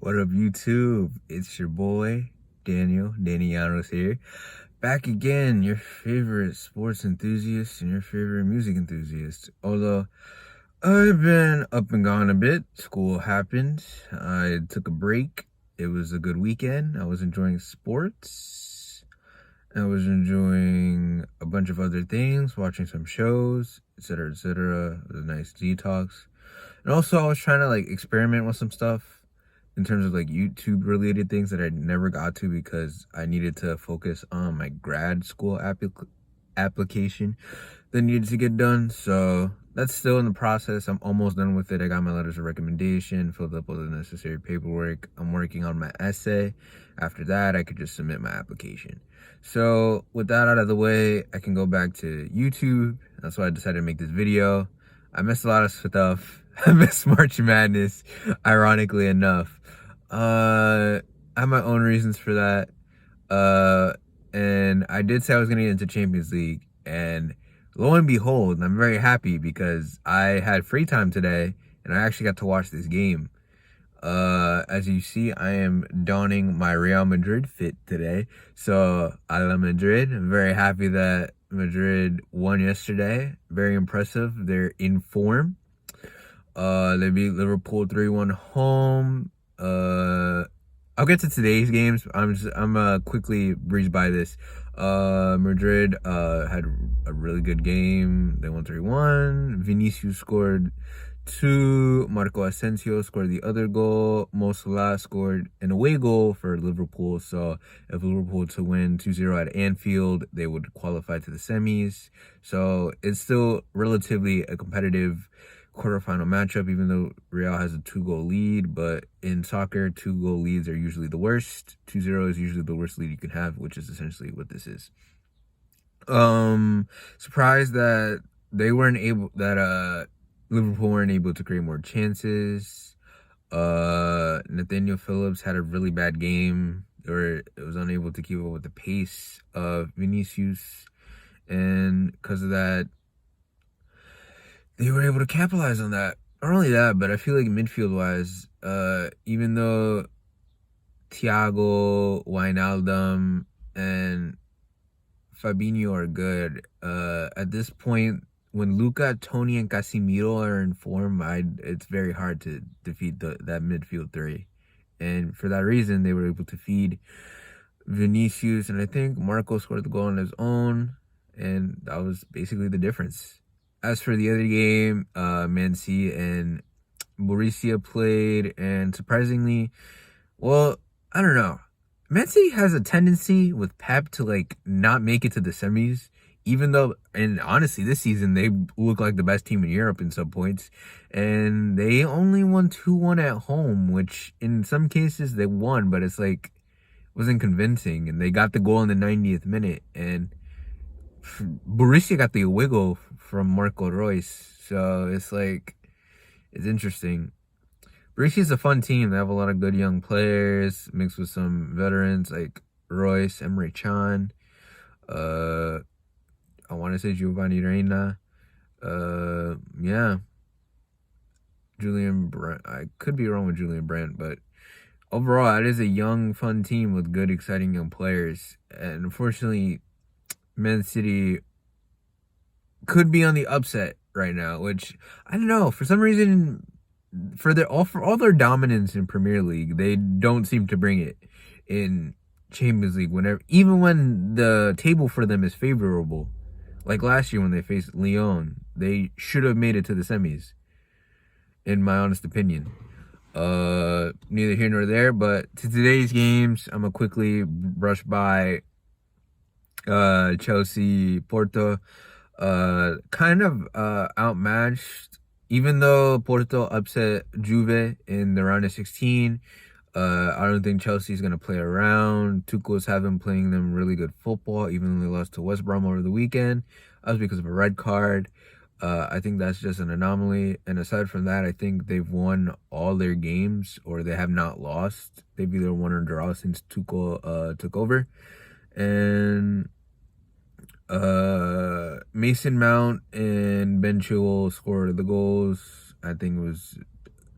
What up, YouTube? It's your boy, Danny Llanos here. Back again, your favorite sports enthusiast and your favorite music enthusiast. Although, I've been up and gone a bit. School happened. I took a break. It was a good weekend. I was enjoying sports. I was enjoying a bunch of other things, watching some shows, etc., etc. It was a nice detox. And also, I was trying to experiment with some stuff in terms of YouTube related things that I never got to because I needed to focus on my grad school application that needed to get done. So that's still in the process. I'm almost done with it. I got my letters of recommendation, filled up all the necessary paperwork. I'm working on my essay. After that, I could just submit my application. So with that out of the way, I can go back to YouTube. That's why I decided to make this video. I missed a lot of stuff. I missed March Madness, ironically enough. I have my own reasons for that. And I did say I was going to get into Champions League. And lo and behold, I'm very happy because I had free time today and I actually got to watch this game. As you see, I am donning my Real Madrid fit today. So, a la Madrid. I'm very happy that Madrid won yesterday. Very impressive. They're in form. They beat Liverpool 3-1 home. I'll get to today's games. I'm quickly breeze by this. Madrid had a really good game. They won 3-1. Vinicius scored 2. Marco Asensio scored the other goal. Mo Salah scored an away goal for Liverpool. So if Liverpool to win 2-0 at Anfield, they would qualify to the semis. So it's still relatively a competitive quarterfinal matchup, even though Real has a 2-goal lead. But in soccer, 2-goal leads are usually the worst. 2-0 is usually the worst lead you can have, which is essentially what this is. Surprised that Liverpool weren't able to create more chances. Nathaniel Phillips had a really bad game, or it was unable to keep up with the pace of Vinicius, and because of that, they were able to capitalize on that. Not only that, but I feel like midfield-wise, even though Thiago, Wijnaldum, and Fabinho are good, at this point, when Luka, Tony, and Casemiro are in form, it's very hard to defeat that midfield three. And for that reason, they were able to feed Vinicius, and I think Marco scored the goal on his own, and that was basically the difference. As for the other game, Man City and Borussia played, and surprisingly, well, I don't know. Man City has a tendency with Pep to not make it to the semis, even though, and honestly, this season they look like the best team in Europe in some points, and they only won 2-1 at home, which in some cases they won, but it's wasn't convincing, and they got the goal in the 90th minute, and Borussia got the away goal from Marco Reus, so it's interesting. Borussia's a fun team. They have a lot of good young players mixed with some veterans like Royce, Emre Can. I want to say Giovanni Reina. Yeah. Julian Brandt. I could be wrong with Julian Brandt, but overall, it is a young, fun team with good, exciting young players. And unfortunately, Man City could be on the upset right now, which I don't know. For some reason, for all their dominance in Premier League, they don't seem to bring it in Champions League even when the table for them is favorable. Like last year when they faced Lyon, they should have made it to the semis, in my honest opinion. Neither here nor there, but to today's games, I'm gonna quickly brush by Chelsea, Porto. Kind of outmatched, even though Porto upset Juve in the round of 16. I don't think Chelsea's going to play around. Tuchel's having playing them really good football, even though they lost to West Brom over the weekend. That was because of a red card. I think that's just an anomaly. And aside from that, I think they've won all their games, or they have not lost. They've either won or draw since Tuchel took over. And Mason Mount and Ben Chilwell scored the goals. I think it was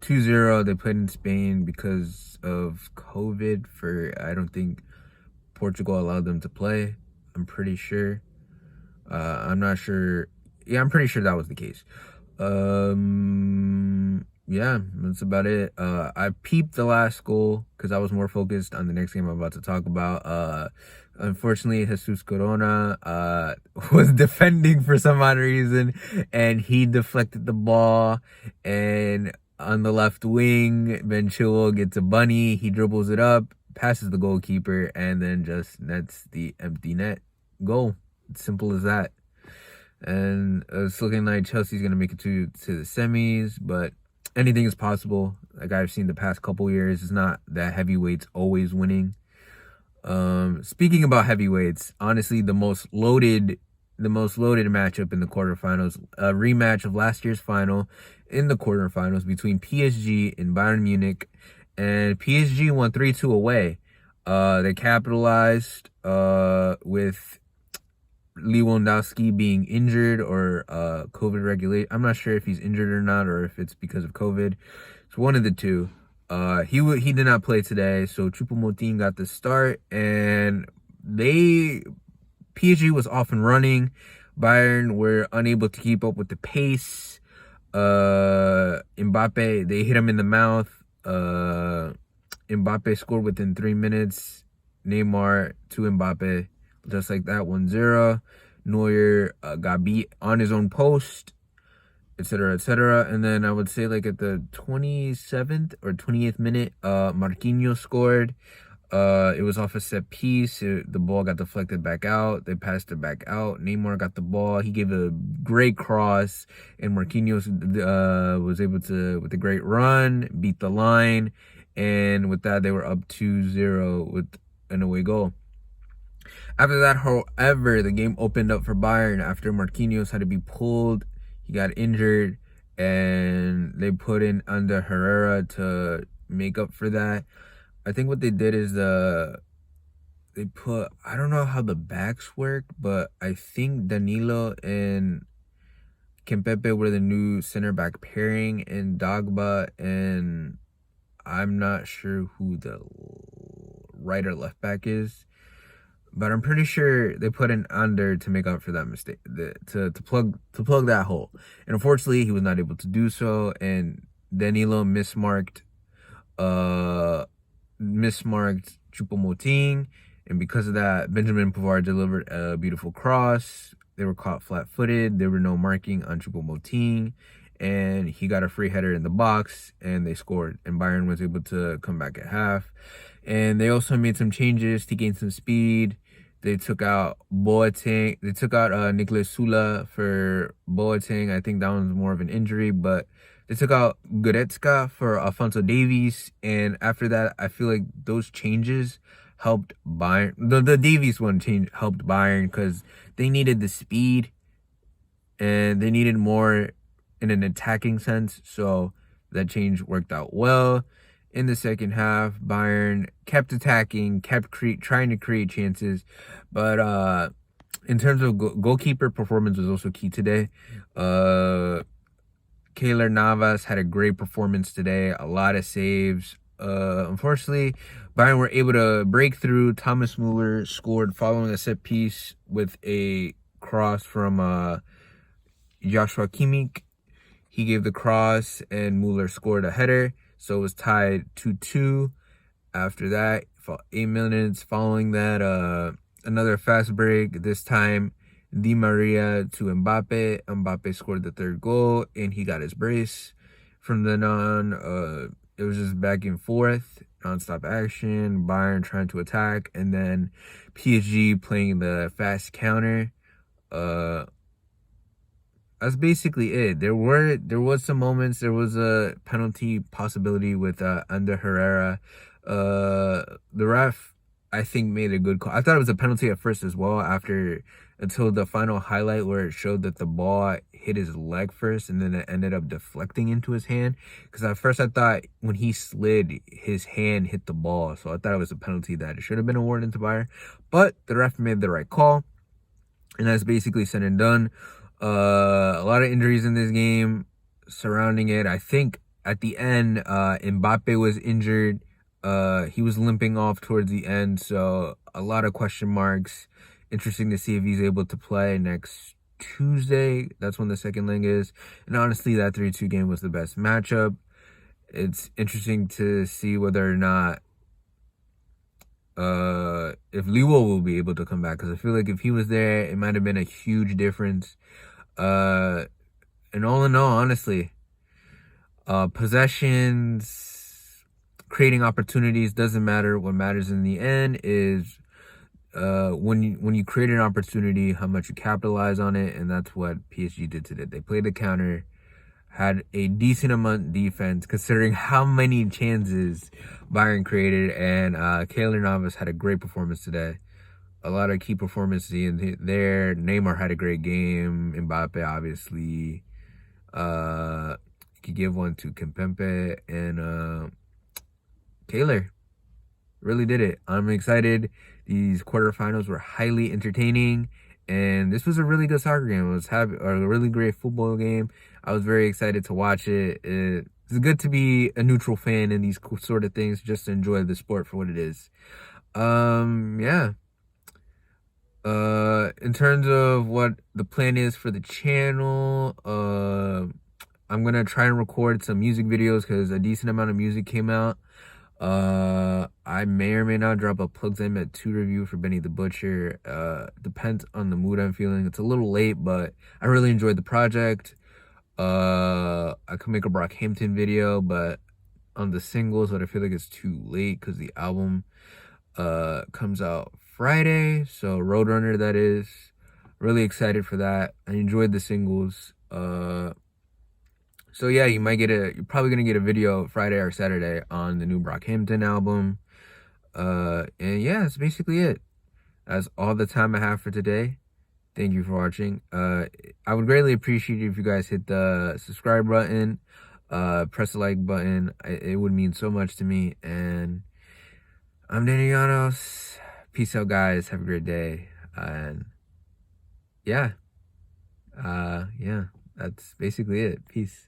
2-0. They played in Spain because of COVID. I don't think Portugal allowed them to play. I'm pretty sure. I'm not sure. Yeah, I'm pretty sure that was the case. Yeah, that's about it. I peeped the last goal because I was more focused on the next game I'm about to talk about. Unfortunately, Jesus Corona was defending for some odd reason, and he deflected the ball. And on the left wing, Ben Chilwell gets a bunny. He dribbles it up, passes the goalkeeper, and then just nets the empty net goal. It's simple as that. And it's looking like Chelsea's going to make it to the semis, but anything is possible. Like I've seen the past couple years, it's not that heavyweights always winning. Speaking about heavyweights, honestly, the most loaded matchup in the quarterfinals, a rematch of last year's final in the quarterfinals between PSG and Bayern Munich, and PSG won 3-2 away. They capitalized with Lewandowski being injured or COVID regulate. I'm not sure if he's injured or not, or if it's because of COVID. It's one of the two. He did not play today, so Choupo-Moting got the start, and PSG was off and running. Bayern were unable to keep up with the pace. Mbappe, they hit him in the mouth. Mbappe scored within 3 minutes. Neymar to Mbappe. Just like that, 1-0. Neuer got beat on his own post, etc., etc. And then I would say like at the 27th or 28th minute, Marquinhos scored. It was off a set piece. The ball got deflected back out. They passed it back out. Neymar got the ball. He gave a great cross, and Marquinhos was able to, with a great run, beat the line. And with that, they were up 2-0 with an away goal. After that, however, the game opened up for Bayern after Marquinhos had to be pulled. He got injured, and they put in Ander Herrera to make up for that. I think what they did is I don't know how the backs work, but I think Danilo and Kimpembe were the new center back pairing, and Dagba, and I'm not sure who the right or left back is. But I'm pretty sure they put in Under to make up for that mistake, to plug that hole. And unfortunately, he was not able to do so. And Danilo mismarked Choupo-Moting, and because of that, Benjamin Pavard delivered a beautiful cross. They were caught flat-footed. There were no marking on Choupo-Moting, and he got a free header in the box, and they scored. And Bayern was able to come back at half. And they also made some changes to gain some speed. They took out Boateng. They took out Nicolas Sula for Boateng. I think that one's more of an injury, but they took out Goretzka for Alphonso Davies. And after that, I feel like those changes helped Bayern. The Davies one change helped Bayern because they needed the speed and they needed more in an attacking sense. So that change worked out well. In the second half, Bayern kept attacking, kept trying to create chances. But in terms of goalkeeper performance was also key today. Keylor Navas had a great performance today, a lot of saves. Unfortunately, Bayern were able to break through. Thomas Muller scored following a set piece with a cross from Joshua Kimmich. He gave the cross, and Muller scored a header. So it was tied 2-2. After that, for 8 minutes following that, another fast break. This time, Di Maria to Mbappe. Mbappe scored the third goal, and he got his brace. From then on, it was just back and forth, non-stop action, Bayern trying to attack, and then PSG playing the fast counter. That's basically it. There was some moments. There was a penalty possibility with Ander Herrera. The ref, I think, made a good call. I thought it was a penalty at first as well, until the final highlight where it showed that the ball hit his leg first and then it ended up deflecting into his hand. Because at first I thought when he slid, his hand hit the ball. So I thought it was a penalty that it should have been awarded to Bayern. But the ref made the right call. And that's basically said and done. A lot of injuries in this game surrounding it. I think at the end, Mbappe was injured. He was limping off towards the end, so a lot of question marks. Interesting to see if he's able to play next Tuesday. That's when the second leg is. And honestly, that 3-2 game was the best matchup. It's interesting to see whether or not if Liwo will be able to come back, because I feel like if he was there, it might have been a huge difference. Uh, and all in all, honestly, possessions, creating opportunities doesn't matter. What matters in the end is when you create an opportunity, how much you capitalize on it, and that's what PSG did today. They played the counter, had a decent amount defense considering how many chances Bayern created, and Keylor Navas had a great performance today. A lot of key performances in there. Neymar had a great game. Mbappe, obviously. You could give one to Kimpembe and Keylor. Really did it. I'm excited. These quarterfinals were highly entertaining, and this was a really good soccer game. It was a really great football game. I was very excited to watch it. It's good to be a neutral fan in these sort of things, just to enjoy the sport for what it is. Yeah. In terms of what the plan is for the channel, I'm gonna try and record some music videos because a decent amount of music came out. I may or may not drop a Plugs I Met 2 review for Benny the Butcher. Depends on the mood I'm feeling. It's a little late, but I really enjoyed the project. I could make a Brockhampton video, but on the singles, but I feel like it's too late because the album comes out Friday. So Roadrunner, that is. Really excited for that. I enjoyed the singles. So yeah, you're probably gonna get a video Friday or Saturday on the new Brockhampton album. And yeah, that's basically it. That's all the time I have for today. Thank you for watching. I would greatly appreciate it if you guys hit the subscribe button, press the like button. It would mean so much to me. And I'm Danny Llanos. Peace out, guys. Have a great day. And yeah, yeah, that's basically it. Peace.